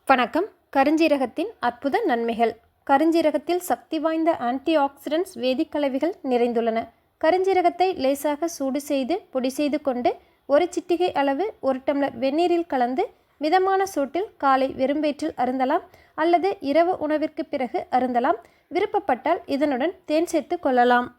வணக்கம். கருஞ்சீரகத்தின் அற்புத நன்மைகள். கருஞ்சீரகத்தில் சக்தி வாய்ந்த ஆன்டி ஆக்சிடென்ட்ஸ் வேதிக்கலவைகள் நிறைந்துள்ளன. கருஞ்சீரகத்தை லேசாக சூடு செய்து பொடி செய்து கொண்டு ஒரு சிட்டிகை அளவு 1 டம்ளர் வெந்நீரில் கலந்து மிதமான சூட்டில் காலை வெறும்பேற்றில் அருந்தலாம் அல்லது இரவு உணவிற்கு பிறகு அருந்தலாம். விருப்பப்பட்டால் இதனுடன் தேன் சேர்த்து கொள்ளலாம்.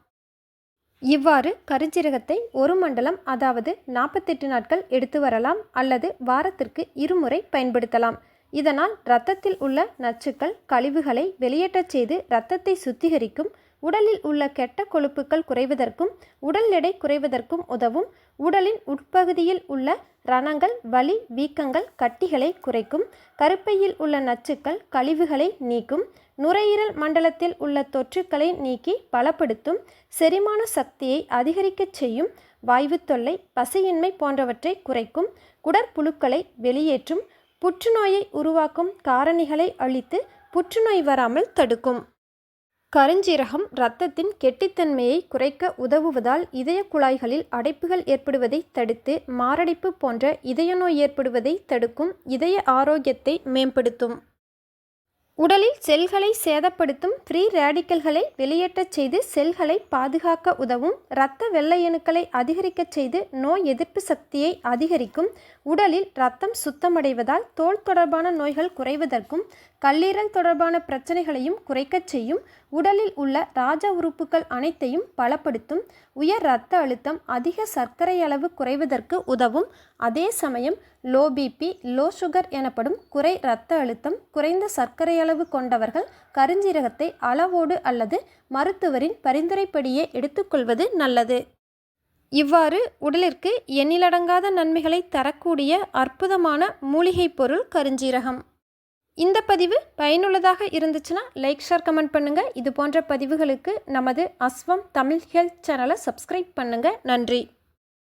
இவ்வாறு கருஞ்சீரகத்தை 1 மண்டலம் அதாவது 48 நாட்கள் எடுத்து வரலாம் அல்லது வாரத்திற்கு 2 முறை பயன்படுத்தலாம். இதனால் இரத்தத்தில் உள்ள நச்சுக்கள் கழிவுகளை வெளியேற்றச் செய்து இரத்தத்தை சுத்திகரிக்கும். உடலில் உள்ள கெட்ட கொழுப்புக்கள் குறைவதற்கும் உடல் எடை குறைவதற்கும் உதவும். உடலின் உட்பகுதியில் உள்ள ரணங்கள் வலி வீக்கங்கள் கட்டிகளை குறைக்கும். கருப்பையில் உள்ள நச்சுக்கள் கழிவுகளை நீக்கும். நுரையீரல் மண்டலத்தில் உள்ள தொற்றுக்களை நீக்கி பலப்படுத்தும். செரிமான சக்தியை அதிகரிக்கச் செய்யும். வாய்வு தொல்லை பசியின்மை போன்றவற்றை குறைக்கும். குடற்புழுக்களை வெளியேற்றும். புற்றுநோயை உருவாக்கும் காரணிகளை அழித்து புற்றுநோய் வராமல் தடுக்கும். கருஞ்சீரகம் இரத்தத்தின் கெட்டித்தன்மையை குறைக்க உதவுவதால் இதய குழாய்களில் அடைப்புகள் ஏற்படுவதை தடுத்து மாரடைப்பு போன்ற இதய நோய் ஏற்படுவதை தடுக்கும். இதய ஆரோக்கியத்தை மேம்படுத்தும். உடலில் செல்களை சேதப்படுத்தும் ஃப்ரீ ரேடிக்கல்களை வெளியேற்றச் செய்து செல்களை பாதுகாக்க உதவும். இரத்த வெள்ளையணுக்களை அதிகரிக்கச் செய்து நோய் எதிர்ப்பு சக்தியை அதிகரிக்கும். உடலில் இரத்தம் சுத்தமடைவதால் தோல் தொடர்பான நோய்கள் குறைவதற்கும் கல்லீரல் தொடர்பான பிரச்சனைகளையும் குறைக்கச் செய்யும். உடலில் உள்ள ராஜ உறுப்புகள் அனைத்தையும் பலப்படுத்தும். உயர் இரத்த அழுத்தம் அதிக சர்க்கரை அளவு குறைவதற்கு உதவும். அதே சமயம் லோ பிபி லோ சுகர் எனப்படும் குறை இரத்த அழுத்தம் குறைந்த சர்க்கரை அளவு கொண்டவர்கள் கருஞ்சீரகத்தை அளவோடு அல்லது மருத்துவரின் பரிந்துரைப்படியே எடுத்துக்கொள்வது நல்லது. இவ்வாறு உடலிற்கு எண்ணிலடங்காத நன்மைகளை தரக்கூடிய அற்புதமான மூலிகை பொருள் கருஞ்சீரகம். இந்த பதிவு பயனுள்ளதாக இருந்துச்சுன்னா லைக் ஷேர் கமெண்ட் பண்ணுங்கள். இது போன்ற பதிவுகளுக்கு நமது அஸ்வம் தமிழ் ஹெல்த் சேனலை சப்ஸ்கிரைப் பண்ணுங்கள். நன்றி.